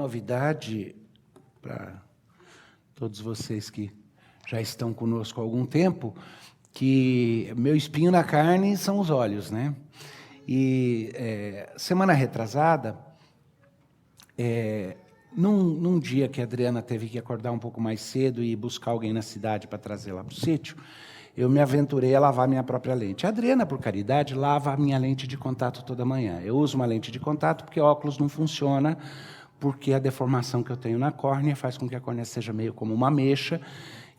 novidade para todos vocês que já estão conosco há algum tempo, que meu espinho na carne são os olhos, né? E semana retrasada, num dia que a Adriana teve que acordar um pouco mais cedo e buscar alguém na cidade para trazer lá para o sítio, eu me aventurei a lavar minha própria lente. A Adriana, por caridade, lava a minha lente de contato toda manhã. Eu uso uma lente de contato porque óculos não funciona, porque a deformação que eu tenho na córnea faz com que a córnea seja meio como uma mecha,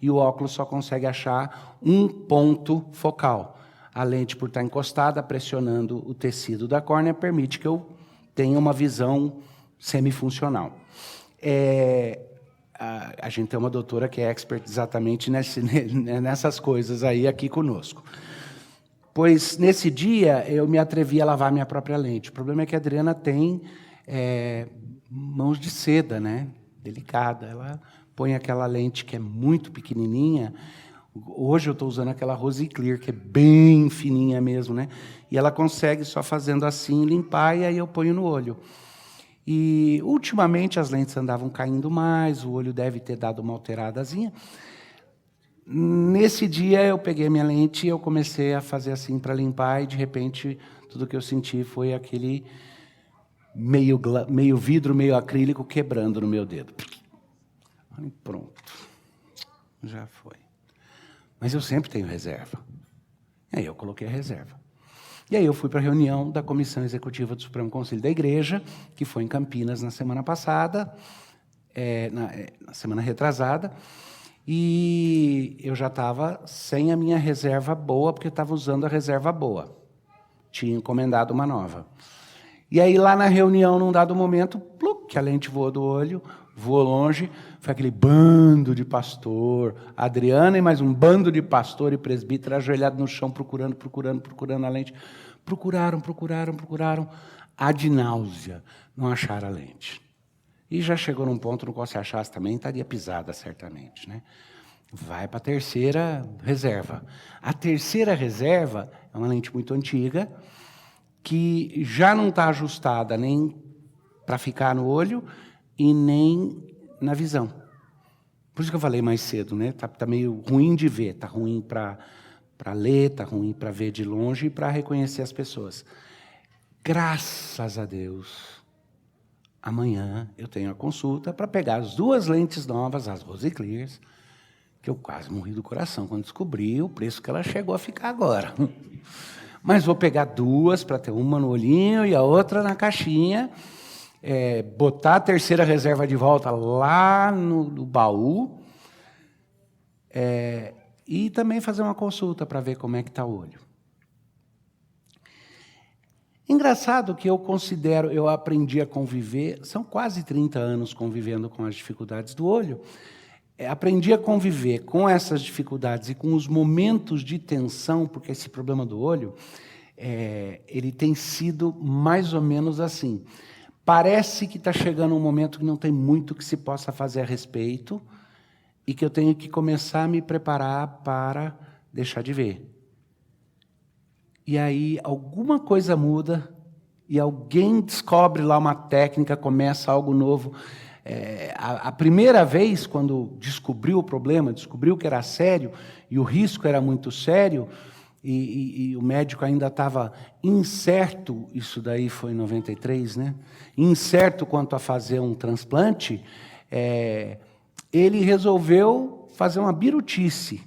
e o óculos só consegue achar um ponto focal. A lente, por estar encostada, pressionando o tecido da córnea, permite que eu tenha uma visão semifuncional. A gente tem uma doutora que é expert exatamente nessas coisas aí aqui conosco. Pois, nesse dia, eu me atrevi a lavar minha própria lente. O problema é que a Adriana tem mãos de seda, né? Delicada. Ela põe aquela lente que é muito pequenininha. Hoje eu estou usando aquela Rose Clear, que é bem fininha mesmo, né? E ela consegue, só fazendo assim, limpar, e aí eu ponho no olho. E, ultimamente, as lentes andavam caindo mais, o olho deve ter dado uma alteradazinha. Nesse dia, eu peguei a minha lente e eu comecei a fazer assim para limpar, e, de repente, tudo que eu senti foi aquele meio vidro, meio acrílico, quebrando no meu dedo. E pronto. Já foi. Mas eu sempre tenho reserva. E aí eu coloquei a reserva. E aí eu fui para a reunião da Comissão Executiva do Supremo Conselho da Igreja, que foi em Campinas na semana passada, na semana retrasada, e eu já estava sem a minha reserva boa, porque eu estava usando a reserva boa. Tinha encomendado uma nova. E aí, lá na reunião, num dado momento, que a lente voou do olho, voou longe, foi aquele bando de pastor, a Adriana e mais um bando de pastor e presbítero ajoelhado no chão, procurando a lente. Procuraram, ad náusea, não acharam a lente. E já chegou num ponto no qual, se achasse também, estaria pisada, certamente, né? Vai para a terceira reserva. A terceira reserva é uma lente muito antiga, que já não está ajustada nem para ficar no olho e nem na visão. Por isso que eu falei mais cedo, né? Tá meio ruim de ver, tá ruim para ler, tá ruim para ver de longe e para reconhecer as pessoas. Graças a Deus, amanhã eu tenho a consulta para pegar as 2 lentes novas, as Rose Clears, que eu quase morri do coração quando descobri o preço que ela chegou a ficar agora. Mas vou pegar 2 para ter uma no olhinho e a outra na caixinha, botar a terceira reserva de volta lá no baú, e também fazer uma consulta para ver como é que está o olho. Engraçado que eu aprendi a conviver, são quase 30 anos convivendo com as dificuldades do olho, aprendi a conviver com essas dificuldades e com os momentos de tensão, porque esse problema do olho, ele tem sido mais ou menos assim. Parece que está chegando um momento que não tem muito que se possa fazer a respeito e que eu tenho que começar a me preparar para deixar de ver. E aí alguma coisa muda e alguém descobre lá uma técnica, começa algo novo. A primeira vez, quando descobriu o problema, descobriu que era sério e o risco era muito sério, e o médico ainda estava incerto, isso daí foi em 93, né? Incerto quanto a fazer um transplante, ele resolveu fazer uma birutice.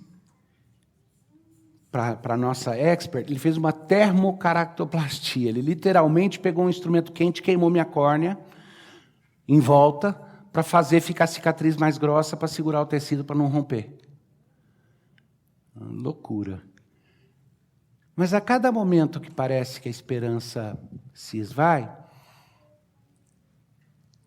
Para a nossa expert, ele fez uma termocaractoplastia. Ele literalmente pegou um instrumento quente, queimou minha córnea em volta, para fazer ficar a cicatriz mais grossa, para segurar o tecido, para não romper. Loucura. Mas a cada momento que parece que a esperança se esvai,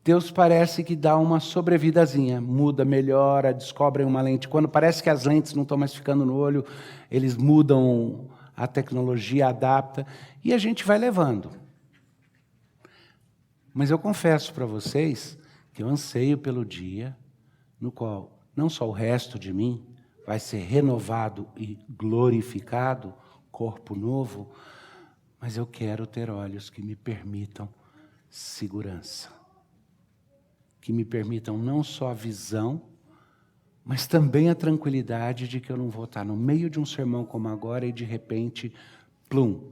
Deus parece que dá uma sobrevidazinha, muda, melhora, descobrem uma lente. Quando parece que as lentes não estão mais ficando no olho, eles mudam a tecnologia, adapta, e a gente vai levando. Mas eu confesso para vocês que eu anseio pelo dia no qual não só o resto de mim vai ser renovado e glorificado, corpo novo, mas eu quero ter olhos que me permitam segurança. que me permitam não só a visão, mas também a tranquilidade de que eu não vou estar no meio de um sermão como agora e de repente, plum,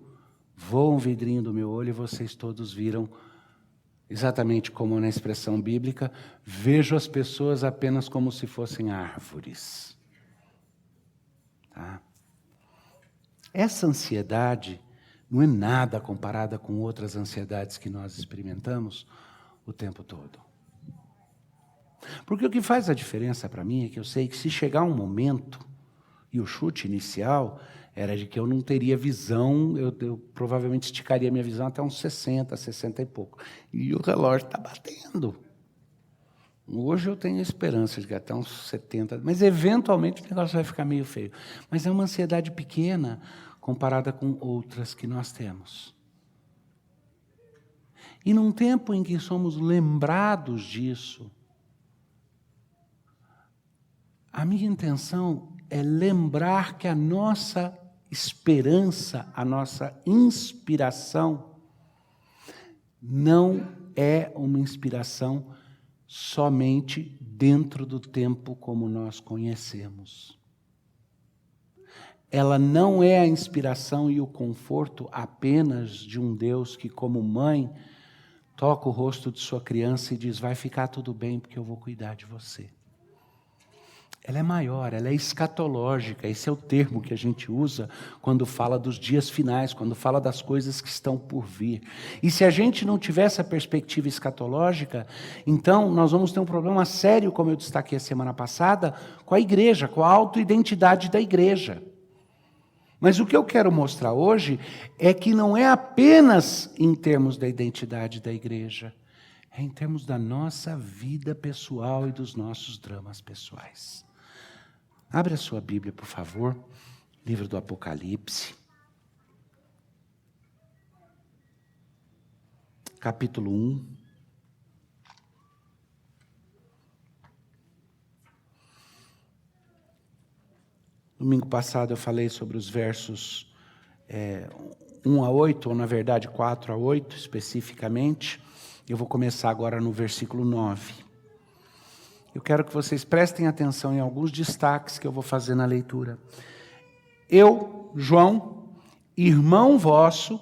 voa um vidrinho do meu olho e vocês todos viram, exatamente como na expressão bíblica, vejo as pessoas apenas como se fossem árvores. Tá? Essa ansiedade não é nada comparada com outras ansiedades que nós experimentamos o tempo todo. Porque o que faz a diferença para mim é que eu sei que se chegar um momento, e o chute inicial era de que eu não teria visão, eu provavelmente esticaria minha visão até uns 60, 60 e pouco. E o relógio está batendo. Hoje eu tenho esperança de que até uns 70, mas eventualmente o negócio vai ficar meio feio. Mas é uma ansiedade pequena comparada com outras que nós temos. E num tempo em que somos lembrados disso, a minha intenção é lembrar que a nossa esperança, a nossa inspiração, não é uma inspiração somente dentro do tempo como nós conhecemos. Ela não é a inspiração e o conforto apenas de um Deus que, como mãe, toca o rosto de sua criança e diz, vai ficar tudo bem porque eu vou cuidar de você. Ela é maior, ela é escatológica, esse é o termo que a gente usa quando fala dos dias finais, quando fala das coisas que estão por vir. E se a gente não tiver essa perspectiva escatológica, então nós vamos ter um problema sério, como eu destaquei a semana passada, com a igreja, com a autoidentidade da igreja. Mas o que eu quero mostrar hoje é que não é apenas em termos da identidade da igreja, é em termos da nossa vida pessoal e dos nossos dramas pessoais. Abre a sua Bíblia, por favor, livro do Apocalipse, capítulo 1. Domingo passado eu falei sobre os versos 1 a 8, ou na verdade 4 a 8 especificamente. Eu vou começar agora no versículo 9. Eu quero que vocês prestem atenção em alguns destaques que eu vou fazer na leitura. Eu, João, irmão vosso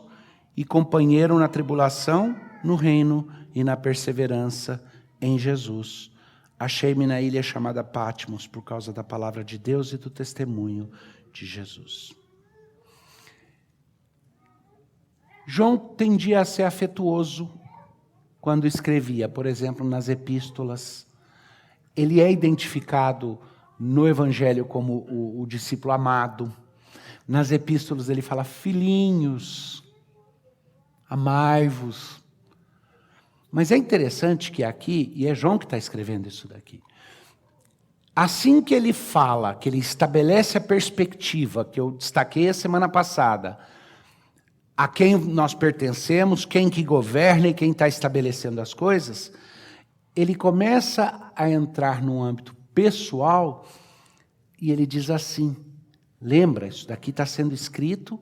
e companheiro na tribulação, no reino e na perseverança em Jesus. Achei-me na ilha chamada Patmos por causa da palavra de Deus e do testemunho de Jesus. João tendia a ser afetuoso quando escrevia, por exemplo, nas epístolas. Ele é identificado no Evangelho como o discípulo amado. Nas epístolas ele fala, filhinhos, amai-vos. Mas é interessante que aqui, e é João que está escrevendo isso daqui, assim que ele fala, que ele estabelece a perspectiva, que eu destaquei a semana passada, a quem nós pertencemos, quem que governa e quem está estabelecendo as coisas, ele começa a entrar num âmbito pessoal e ele diz assim, lembra, isso daqui está sendo escrito,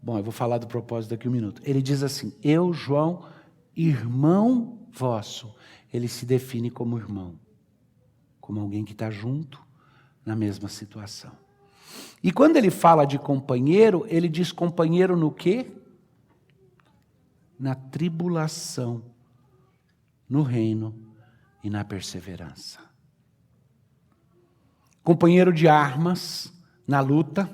bom, eu vou falar do propósito daqui a um minuto. Ele diz assim, eu, João, irmão vosso. Ele se define como irmão, como alguém que está junto na mesma situação. E quando ele fala de companheiro, ele diz companheiro no quê? Na tribulação, no reino e na perseverança. Companheiro de armas na luta.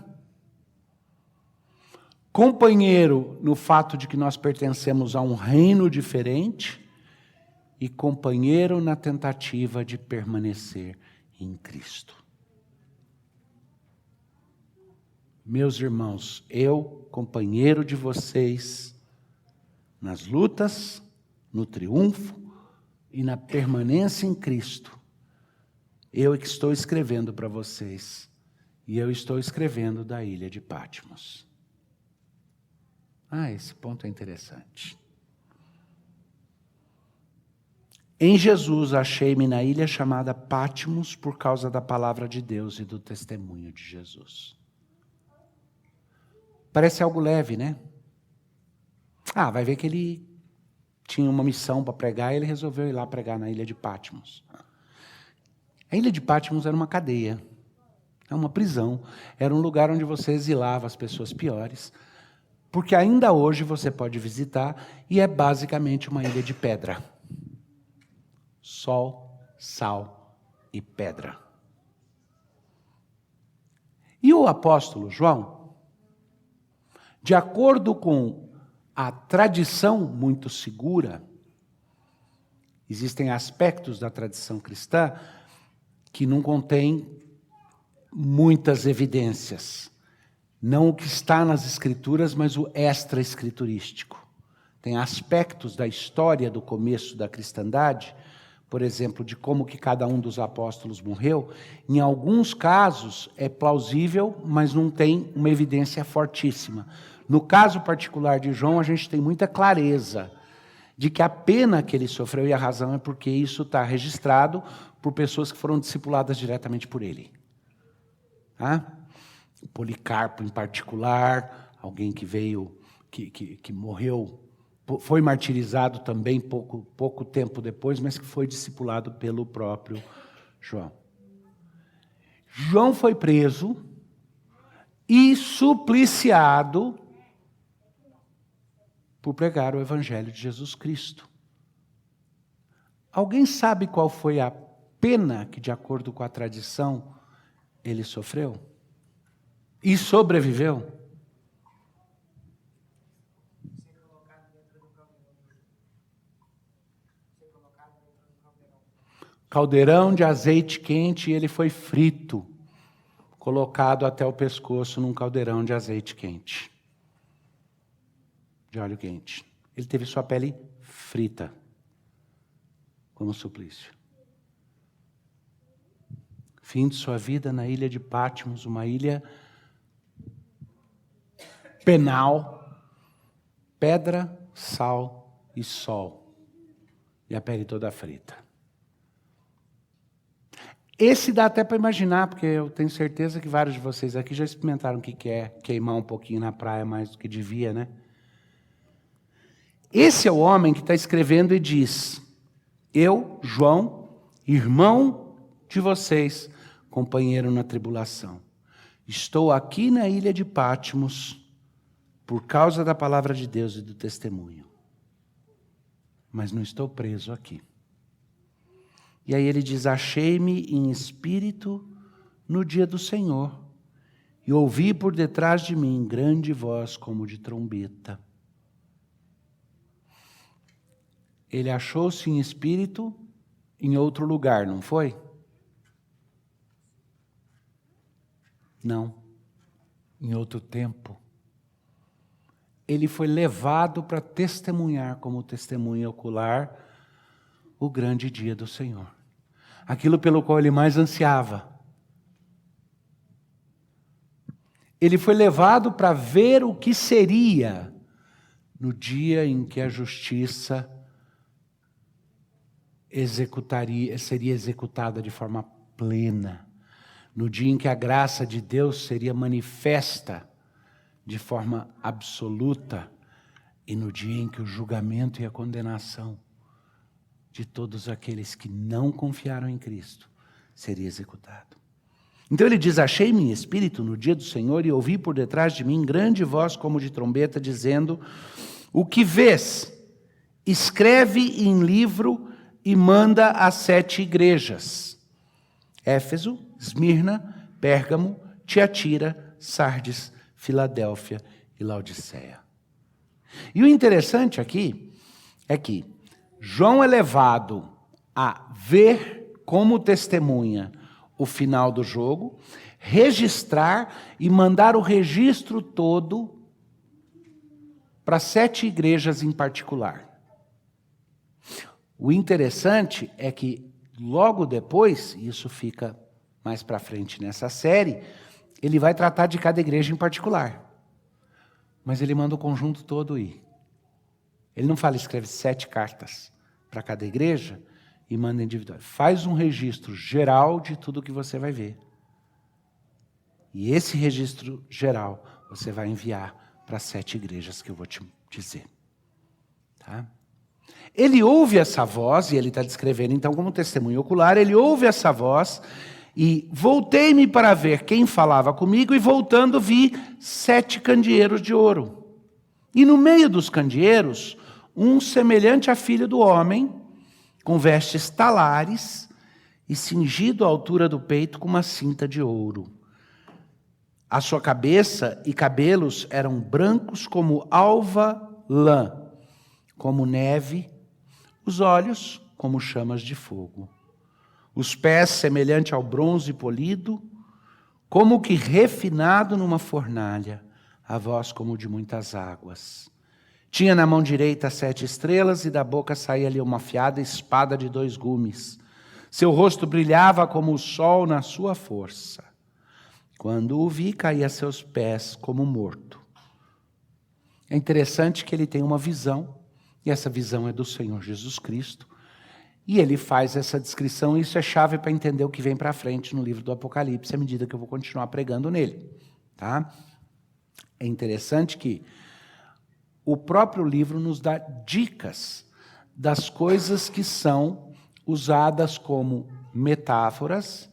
Companheiro no fato de que nós pertencemos a um reino diferente. E companheiro na tentativa de permanecer em Cristo. Meus irmãos, eu, companheiro de vocês, nas lutas, no triunfo e na permanência em Cristo, eu é que estou escrevendo para vocês, e eu estou escrevendo da ilha de Patmos. Esse ponto é interessante. Em Jesus achei-me na ilha chamada Patmos por causa da palavra de Deus e do testemunho de Jesus. Parece algo leve, né? Vai ver que ele tinha uma missão para pregar, e ele resolveu ir lá pregar na ilha de Patmos. A ilha de Patmos era uma cadeia, era uma prisão, era um lugar onde você exilava as pessoas piores, porque ainda hoje você pode visitar, e é basicamente uma ilha de pedra. Sol, sal e pedra. E o apóstolo João, de acordo com a tradição muito segura, existem aspectos da tradição cristã que não contém muitas evidências. Não o que está nas escrituras, mas o extra-escriturístico. Tem aspectos da história do começo da cristandade, por exemplo, de como que cada um dos apóstolos morreu. Em alguns casos é plausível, mas não tem uma evidência fortíssima. No caso particular de João, a gente tem muita clareza de que a pena que ele sofreu, e a razão é porque isso está registrado por pessoas que foram discipuladas diretamente por ele. Tá? O Policarpo, em particular, alguém que veio, que morreu, foi martirizado também pouco tempo depois, mas que foi discipulado pelo próprio João. João foi preso e supliciado por pregar o Evangelho de Jesus Cristo. Alguém sabe qual foi a pena que, de acordo com a tradição, ele sofreu? E sobreviveu? Caldeirão de azeite quente, e ele foi frito, colocado até o pescoço num caldeirão de azeite quente, de óleo quente. Ele teve sua pele frita, como suplício. Fim de sua vida na ilha de Patmos, uma ilha penal, pedra, sal e sol, e a pele toda frita. Esse dá até para imaginar, porque eu tenho certeza que vários de vocês aqui já experimentaram o que é queimar um pouquinho na praia mais do que devia, né? Esse é o homem que está escrevendo e diz: eu, João, irmão de vocês, companheiro na tribulação, estou aqui na ilha de Patmos por causa da palavra de Deus e do testemunho, mas não estou preso aqui. E aí ele diz: achei-me em espírito no dia do Senhor, e ouvi por detrás de mim grande voz como de trombeta. Ele achou-se em espírito em outro lugar, não foi? Não, em outro tempo. Ele foi levado para testemunhar como testemunha ocular o grande dia do Senhor. Aquilo pelo qual ele mais ansiava. Ele foi levado para ver o que seria no dia em que a justiça seria executada de forma plena. No dia em que a graça de Deus seria manifesta de forma absoluta. E no dia em que o julgamento e a condenação de todos aqueles que não confiaram em Cristo seria executado. Então ele diz: achei-me em espírito no dia do Senhor, e ouvi por detrás de mim grande voz como de trombeta, dizendo: o que vês, escreve em livro e manda às 7 igrejas: Éfeso, Esmirna, Pérgamo, Tiatira, Sardes, Filadélfia e Laodiceia. E o interessante aqui é que João é levado a ver como testemunha o final do jogo, registrar e mandar o registro todo para 7 igrejas em particular. O interessante é que logo depois, isso fica mais para frente nessa série, ele vai tratar de cada igreja em particular. Mas ele manda o conjunto todo ir. Ele não fala, escreve 7 cartas para cada igreja e manda individual. Faz um registro geral de tudo que você vai ver. E esse registro geral você vai enviar para 7 igrejas que eu vou te dizer. Tá? Ele ouve essa voz, e ele está descrevendo então como testemunho ocular, ele ouve essa voz, e voltei-me para ver quem falava comigo, e voltando vi 7 candeeiros de ouro. E no meio dos candeeiros, um semelhante a filho do homem, com vestes talares, e cingido à altura do peito com uma cinta de ouro. A sua cabeça e cabelos eram brancos como alva lã, como neve, os olhos como chamas de fogo. Os pés semelhante ao bronze polido, como que refinado numa fornalha, a voz como de muitas águas. Tinha na mão direita 7 estrelas, e da boca saía-lhe uma afiada espada de 2 gumes. Seu rosto brilhava como o sol na sua força. Quando o vi, caí a seus pés como morto. É interessante que ele tem uma visão, e essa visão é do Senhor Jesus Cristo, e ele faz essa descrição, e isso é chave para entender o que vem para frente no livro do Apocalipse, à medida que eu vou continuar pregando nele. Tá? É interessante que o próprio livro nos dá dicas das coisas que são usadas como metáforas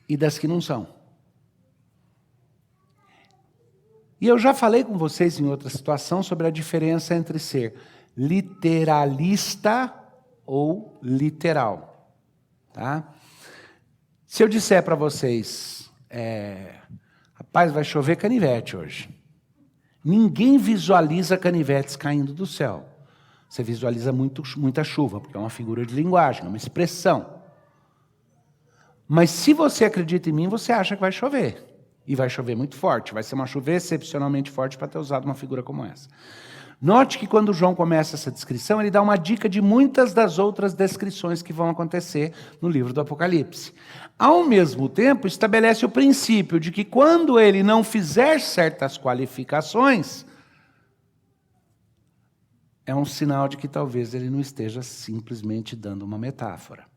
e das que não são. E eu já falei com vocês em outra situação sobre a diferença entre ser literalista ou literal. Tá? Se eu disser para vocês, rapaz, vai chover canivete hoje. Ninguém visualiza canivetes caindo do céu. Você visualiza muita chuva, porque é uma figura de linguagem, é uma expressão. Mas se você acredita em mim, você acha que vai chover. E vai chover muito forte. Vai ser uma chuva excepcionalmente forte para ter usado uma figura como essa. Note que quando João começa essa descrição, ele dá uma dica de muitas das outras descrições que vão acontecer no livro do Apocalipse. Ao mesmo tempo, estabelece o princípio de que quando ele não fizer certas qualificações, é um sinal de que talvez ele não esteja simplesmente dando uma metáfora.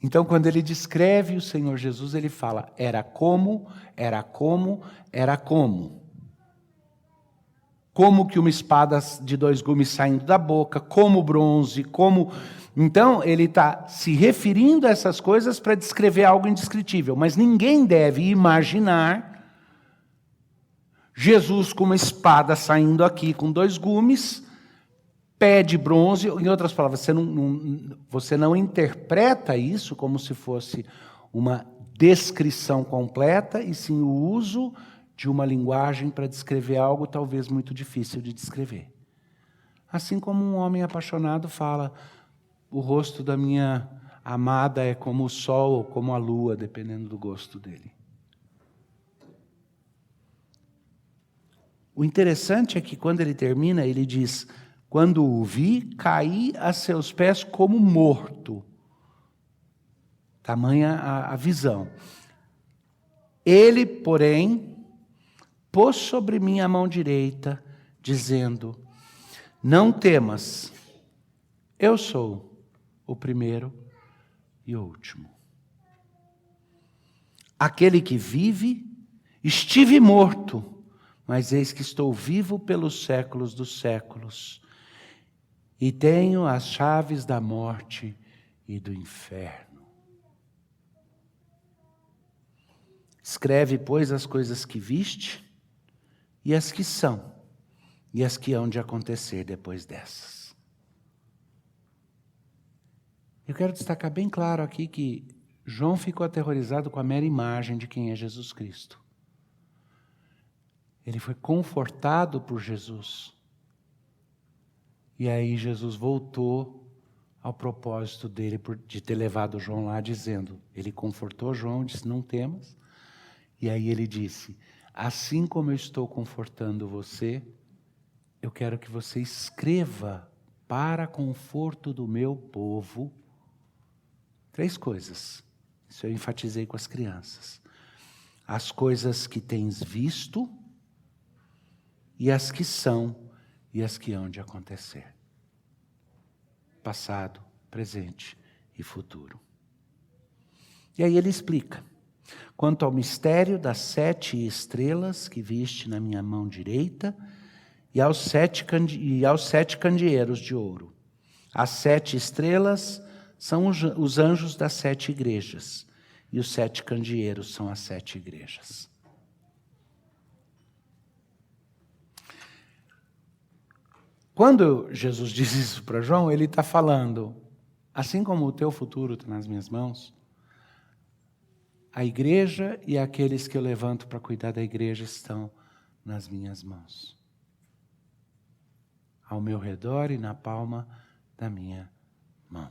Então, quando ele descreve o Senhor Jesus, ele fala, era como, era como, era como. Como que uma espada de 2 gumes saindo da boca, como bronze, como... Então, ele está se referindo a essas coisas para descrever algo indescritível. Mas ninguém deve imaginar Jesus com uma espada saindo aqui com 2 gumes, pé de bronze. Em outras palavras, você não interpreta isso como se fosse uma descrição completa, e sim o uso de uma linguagem para descrever algo talvez muito difícil de descrever. Assim como um homem apaixonado fala, o rosto da minha amada é como o sol ou como a lua, dependendo do gosto dele. O interessante é que quando ele termina, ele diz, quando o vi, caí a seus pés como morto. Tamanha a visão. Ele, porém, pôs sobre mim a mão direita, dizendo, não temas, eu sou o primeiro e o último. Aquele que vive, estive morto, mas eis que estou vivo pelos séculos dos séculos, e tenho as chaves da morte e do inferno. Escreve, pois, as coisas que viste, e as que são, e as que hão de acontecer depois dessas. Eu quero destacar bem claro aqui que João ficou aterrorizado com a mera imagem de quem é Jesus Cristo. Ele foi confortado por Jesus. E aí Jesus voltou ao propósito dele de ter levado João lá, dizendo, ele confortou João, disse, não temas. E aí ele disse, assim como eu estou confortando você, eu quero que você escreva para conforto do meu povo 3 coisas. Isso eu enfatizei com as crianças. As coisas que tens visto, e as que são, e as que hão de acontecer. Passado, presente e futuro. E aí ele explica. Quanto ao mistério das 7 estrelas que viste na minha mão direita, e aos 7 candeeiros de ouro. As 7 estrelas são os anjos das 7 igrejas, e os 7 candeeiros são as 7 igrejas. Quando Jesus diz isso para João, ele está falando, assim como o teu futuro está nas minhas mãos, a igreja e aqueles que eu levanto para cuidar da igreja estão nas minhas mãos. Ao meu redor e na palma da minha mão.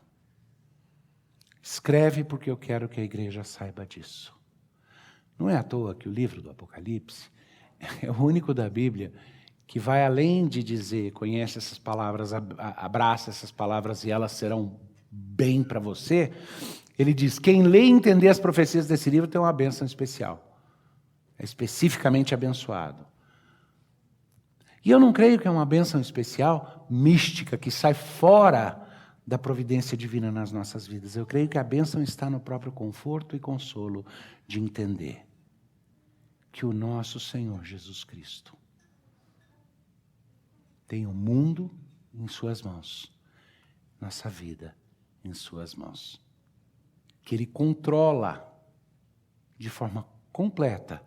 Escreve porque eu quero que a igreja saiba disso. Não é à toa que o livro do Apocalipse é o único da Bíblia que vai além de dizer, conhece essas palavras, abraça essas palavras e elas serão bem para você. Ele diz, quem lê e entender as profecias desse livro tem uma bênção especial. É especificamente abençoado. E eu não creio que é uma bênção especial, mística, que sai fora da providência divina nas nossas vidas. Eu creio que a bênção está no próprio conforto e consolo de entender que o nosso Senhor Jesus Cristo tem o mundo em suas mãos, nossa vida em suas mãos. Que Ele controla de forma completa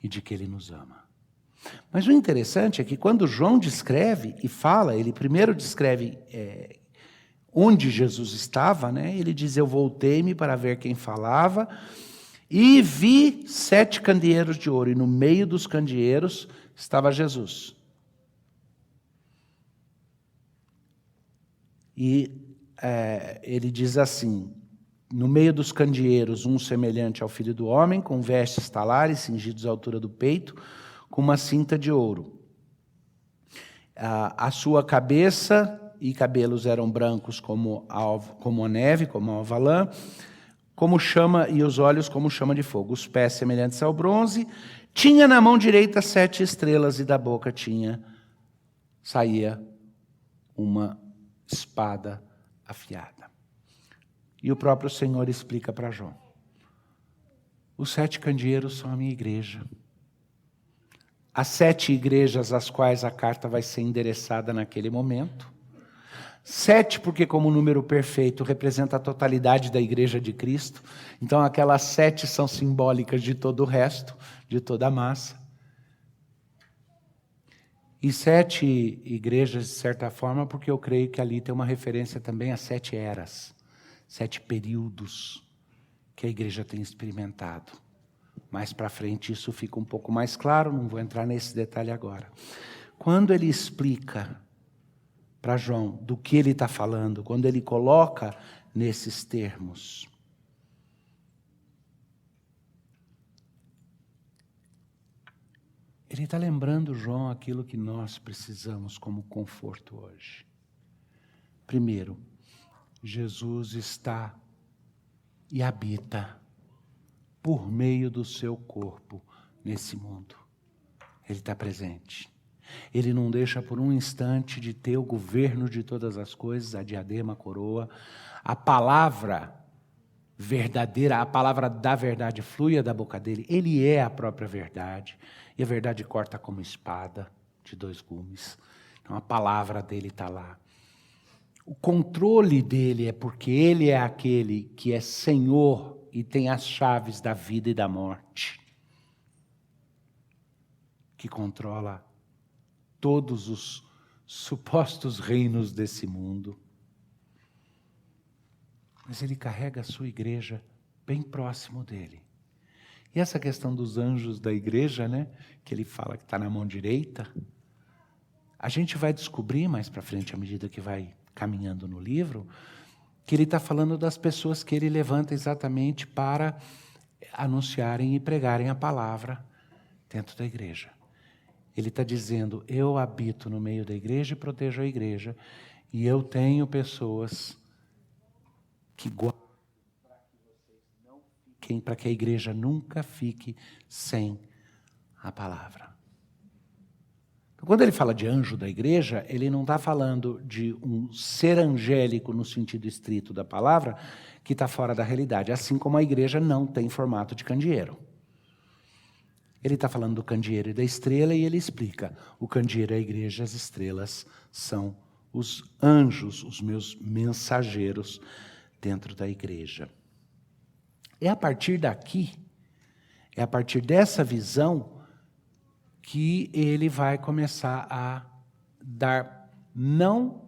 e de que Ele nos ama. Mas o interessante é que quando João descreve e fala, ele primeiro descreve onde Jesus estava, né? Ele diz, eu voltei-me para ver quem falava e vi 7 candeeiros de ouro, e no meio dos candeeiros estava Jesus. E ele diz assim, no meio dos candeeiros, um semelhante ao Filho do Homem, com vestes talares, cingidos à altura do peito, com uma cinta de ouro. A sua cabeça e cabelos eram brancos como a neve, como a alva lã, como chama, e os olhos como chama de fogo. Os pés semelhantes ao bronze. Tinha na mão direita 7 estrelas, e da boca saía uma espada afiada. E o próprio Senhor explica para João. Os 7 candeeiros são a minha igreja. As 7 igrejas às quais a carta vai ser endereçada naquele momento. 7 porque como número perfeito representa a totalidade da igreja de Cristo. Então aquelas 7 são simbólicas de todo o resto, de toda a massa. E 7 igrejas, de certa forma, porque eu creio que ali tem uma referência também a 7 eras, 7 períodos que a igreja tem experimentado. Mais para frente isso fica um pouco mais claro, não vou entrar nesse detalhe agora. Quando ele explica para João do que ele está falando, quando ele coloca nesses termos, ele está lembrando, João, aquilo que nós precisamos como conforto hoje. Primeiro, Jesus está e habita por meio do seu corpo nesse mundo. Ele está presente. Ele não deixa por um instante de ter o governo de todas as coisas, a diadema, a coroa. A palavra verdadeira, a palavra da verdade flui da boca dele. Ele é a própria verdade. E a verdade corta como espada de 2 gumes. Então a palavra dele está lá. O controle dele é porque ele é aquele que é Senhor e tem as chaves da vida e da morte. Que controla todos os supostos reinos desse mundo. Mas ele carrega a sua igreja bem próximo dele. E essa questão dos anjos da igreja, né, que ele fala que está na mão direita, a gente vai descobrir mais para frente, à medida que vai caminhando no livro, que ele está falando das pessoas que ele levanta exatamente para anunciarem e pregarem a palavra dentro da igreja. Ele está dizendo, eu habito no meio da igreja e protejo a igreja, e eu tenho pessoas que guardam para que a igreja nunca fique sem a palavra. Então, quando ele fala de anjo da igreja, ele não está falando de um ser angélico no sentido estrito da palavra, que está fora da realidade, assim como a igreja não tem formato de candeeiro. Ele está falando do candeeiro e da estrela e ele explica. O candeeiro é a igreja, as estrelas são os anjos, os meus mensageiros dentro da igreja. É a partir daqui, é a partir dessa visão que ele vai começar a dar não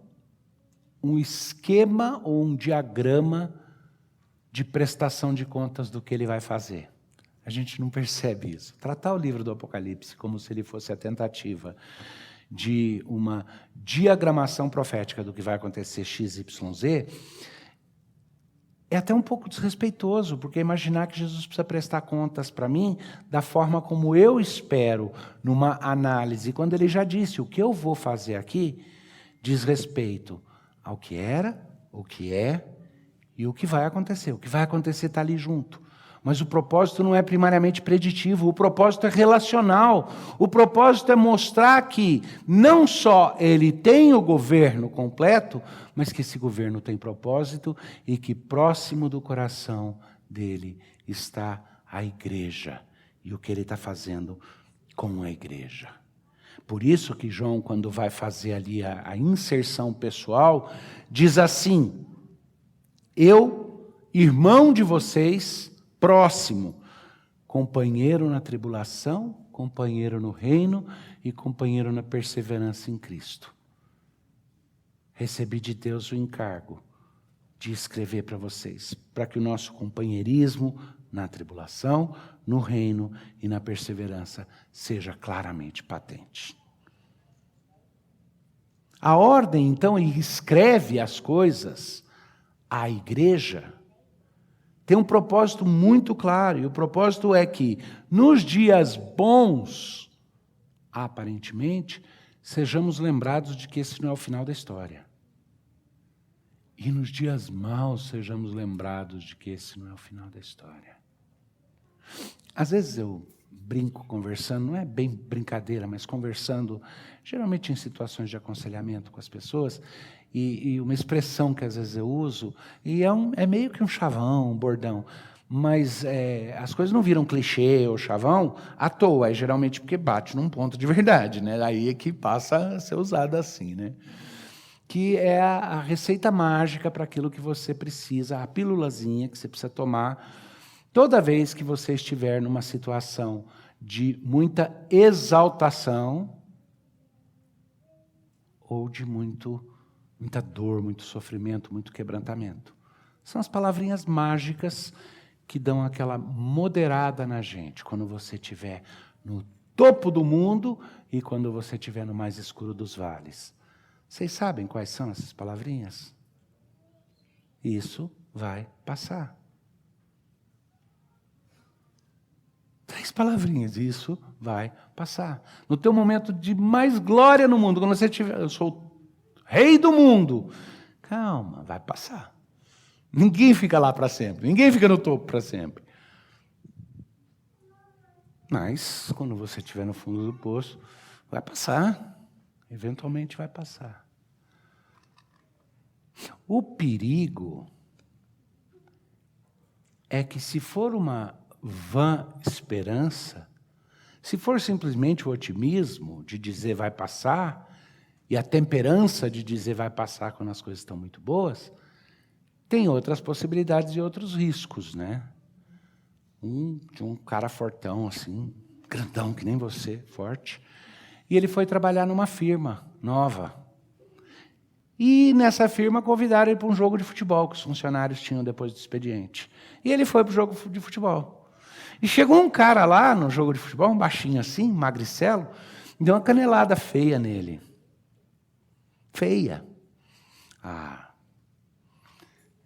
um esquema ou um diagrama de prestação de contas do que ele vai fazer. A gente não percebe isso. Tratar o livro do Apocalipse como se ele fosse a tentativa de uma diagramação profética do que vai acontecer XYZ, é até um pouco desrespeitoso, porque imaginar que Jesus precisa prestar contas para mim da forma como eu espero numa análise, quando ele já disse, o que eu vou fazer aqui diz respeito ao que era, o que é e o que vai acontecer. O que vai acontecer está ali junto. Mas o propósito não é primariamente preditivo, o propósito é relacional. O propósito é mostrar que não só ele tem o governo completo, mas que esse governo tem propósito e que próximo do coração dele está a igreja e o que ele está fazendo com a igreja. Por isso que João, quando vai fazer ali a inserção pessoal, diz assim, eu, irmão de vocês, próximo, companheiro na tribulação, companheiro no reino e companheiro na perseverança em Cristo. Recebi de Deus o encargo de escrever para vocês, para que o nosso companheirismo na tribulação, no reino e na perseverança seja claramente patente. A ordem, então, ele escreve as coisas à igreja, tem um propósito muito claro, e o propósito é que, nos dias bons, aparentemente, sejamos lembrados de que esse não é o final da história. E nos dias maus, sejamos lembrados de que esse não é o final da história. Às vezes eu brinco conversando, não é bem brincadeira, mas conversando, geralmente em situações de aconselhamento com as pessoas, e uma expressão que às vezes eu uso, e é meio que um chavão, um bordão, mas as coisas não viram clichê ou chavão à toa, é geralmente porque bate num ponto de verdade, né? Aí é que passa a ser usada assim, né? Que é a receita mágica para aquilo que você precisa, a pílulazinha que você precisa tomar toda vez que você estiver numa situação de muita exaltação ou de muita dor, muito sofrimento, muito quebrantamento. São as palavrinhas mágicas que dão aquela moderada na gente, quando você estiver no topo do mundo e quando você estiver no mais escuro dos vales. Vocês sabem quais são essas palavrinhas? Isso vai passar. 3 palavrinhas, isso vai passar. No teu momento de mais glória no mundo, quando você tiver, eu sou o rei do mundo. Calma, vai passar. Ninguém fica lá para sempre, ninguém fica no topo para sempre. Mas, quando você estiver no fundo do poço, vai passar. Eventualmente vai passar. O perigo é que, se for uma vã esperança, se for simplesmente o otimismo de dizer vai passar, e a temperança de dizer vai passar quando as coisas estão muito boas, tem outras possibilidades e outros riscos, né? De um cara fortão, assim, grandão, que nem você, forte, e ele foi trabalhar numa firma nova. E nessa firma convidaram ele para um jogo de futebol que os funcionários tinham depois do expediente. E ele foi para o jogo de futebol. E chegou um cara lá no jogo de futebol, um baixinho assim, magricelo, e deu uma canelada feia nele. Feia.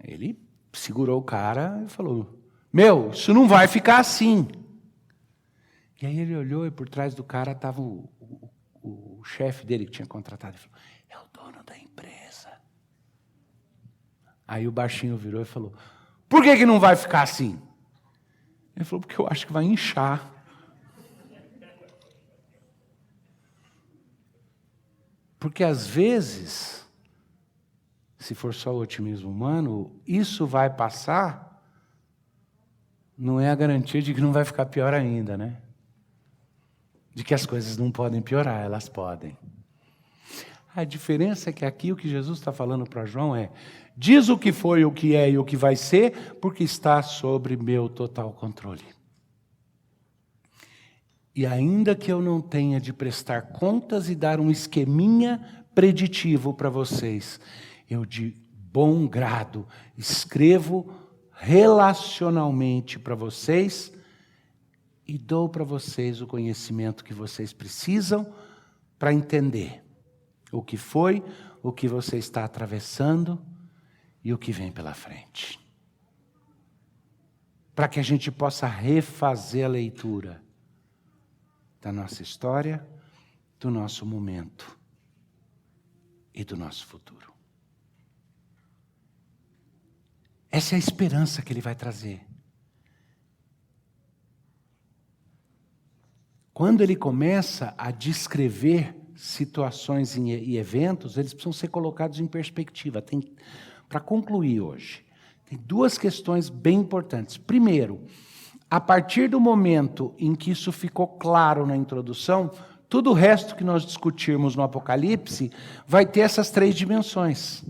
Ele segurou o cara e falou, meu, isso não vai ficar assim. E aí ele olhou e por trás do cara estava o chefe dele que tinha contratado. Ele falou, é o dono da empresa. Aí o baixinho virou e falou, por que não vai ficar assim? Ele falou, porque eu acho que vai inchar. Porque às vezes, se for só o otimismo humano, isso vai passar, não é a garantia de que não vai ficar pior ainda, né? de que as coisas não podem piorar, elas podem. A diferença é que aqui o que Jesus está falando para João é: diz o que foi, o que é e o que vai ser, porque está sobre meu total controle. E ainda que eu não tenha de prestar contas e dar um esqueminha preditivo para vocês, eu de bom grado escrevo relacionalmente para vocês e dou para vocês o conhecimento que vocês precisam para entender o que foi, o que você está atravessando e o que vem pela frente. Para que a gente possa refazer a leitura da nossa história, do nosso momento e do nosso futuro. Essa é a esperança que ele vai trazer. Quando ele começa a descrever situações e eventos, eles precisam ser colocados em perspectiva. Para concluir hoje, tem duas questões bem importantes. Primeiro, a partir do momento em que isso ficou claro na introdução, tudo o resto que nós discutirmos no Apocalipse vai ter essas três dimensões: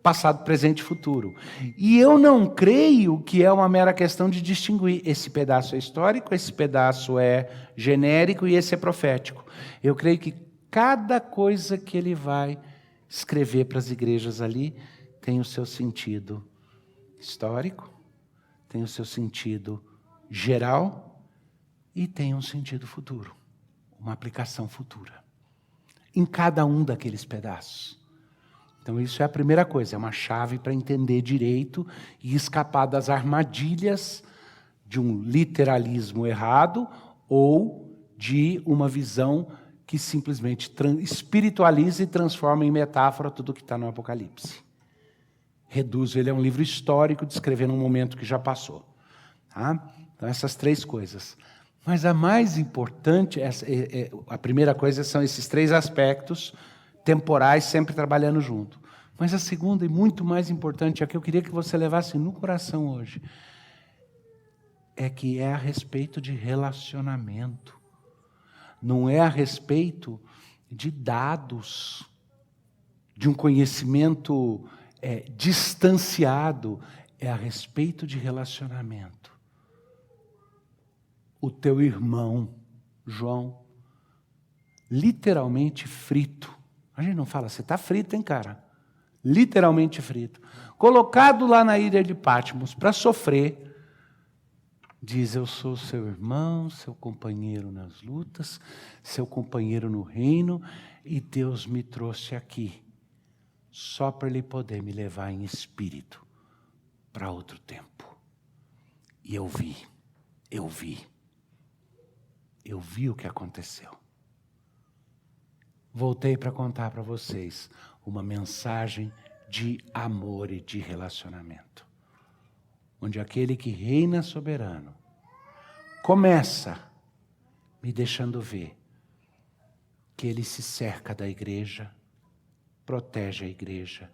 passado, presente e futuro. E eu não creio que é uma mera questão de distinguir. Esse pedaço é histórico, esse pedaço é genérico e esse é profético. Eu creio que cada coisa que ele vai escrever para as igrejas ali tem o seu sentido histórico, tem o seu sentido geral e tem um sentido futuro, uma aplicação futura, em cada um daqueles pedaços. Então isso é a primeira coisa, é uma chave para entender direito e escapar das armadilhas de um literalismo errado ou de uma visão que simplesmente espiritualiza e transforma em metáfora tudo que está no Apocalipse. Reduz, ele é um livro histórico descrevendo um momento que já passou. Tá? Então essas três coisas. Mas a mais importante, a primeira coisa são esses três aspectos temporais sempre trabalhando junto. Mas a segunda e muito mais importante, a que eu queria que você levasse no coração hoje, é que é a respeito de relacionamento. Não é a respeito de dados, de um conhecimento distanciado, é a respeito de relacionamento. O teu irmão, João, literalmente frito. A gente não fala, você está frito, hein, cara? Literalmente frito. Colocado lá na ilha de Patmos para sofrer, diz: eu sou seu irmão, seu companheiro nas lutas, seu companheiro no reino, e Deus me trouxe aqui, só para Ele poder me levar em espírito para outro tempo. E eu vi o que aconteceu. Voltei para contar para vocês uma mensagem de amor e de relacionamento, onde aquele que reina soberano começa me deixando ver que ele se cerca da igreja, protege a igreja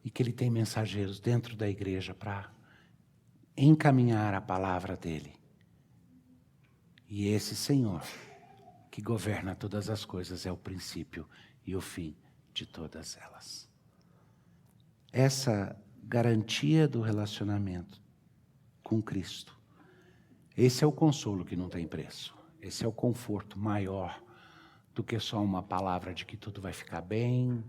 e que ele tem mensageiros dentro da igreja para encaminhar a palavra dele. E esse Senhor que governa todas as coisas é o princípio e o fim de todas elas. Essa garantia do relacionamento com Cristo, esse é o consolo que não tem preço. Esse é o conforto maior do que só uma palavra de que tudo vai ficar bem,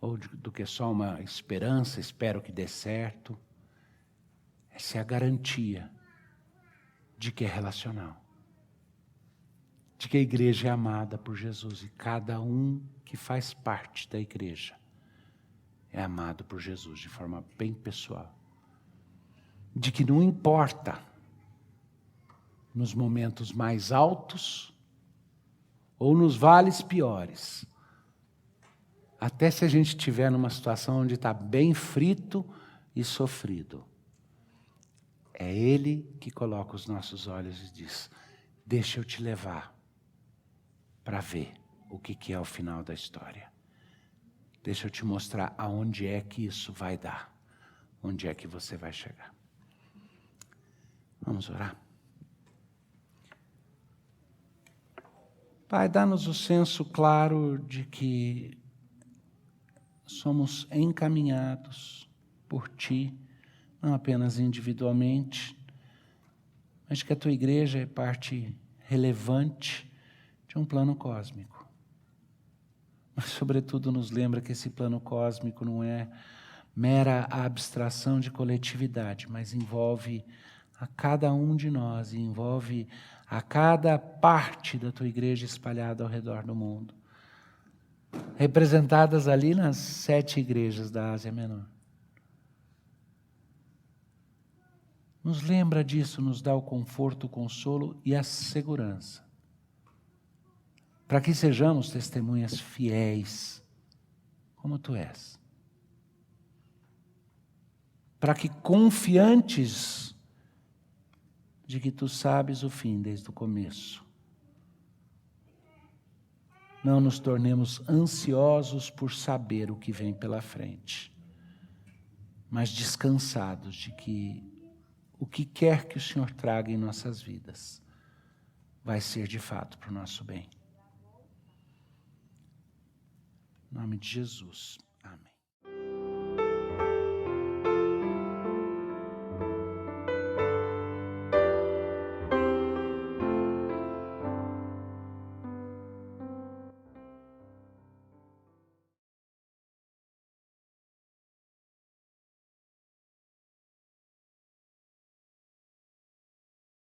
ou do que só uma esperança, espero que dê certo. Essa é a garantia de que é relacional, de que a igreja é amada por Jesus e cada um que faz parte da igreja é amado por Jesus de forma bem pessoal. De que não importa nos momentos mais altos ou nos vales piores, até se a gente estiver numa situação onde está bem frito e sofrido, é Ele que coloca os nossos olhos e diz: deixa eu te levar para ver o que é o final da história. Deixa eu te mostrar aonde é que isso vai dar, onde é que você vai chegar. Vamos orar? Pai, dá-nos o senso claro de que somos encaminhados por Ti, não apenas individualmente, mas que a Tua igreja é parte relevante de um plano cósmico. Mas, sobretudo, nos lembra que esse plano cósmico não é mera abstração de coletividade, mas envolve a cada um de nós, e envolve a cada parte da Tua igreja espalhada ao redor do mundo, representadas ali nas 7 igrejas da Ásia Menor. Nos lembra disso, nos dá o conforto, o consolo e a segurança, para que sejamos testemunhas fiéis, como Tu és. Para que, confiantes de que Tu sabes o fim desde o começo, não nos tornemos ansiosos por saber o que vem pela frente, mas descansados de que o que quer que o Senhor traga em nossas vidas vai ser de fato para o nosso bem. Em nome de Jesus.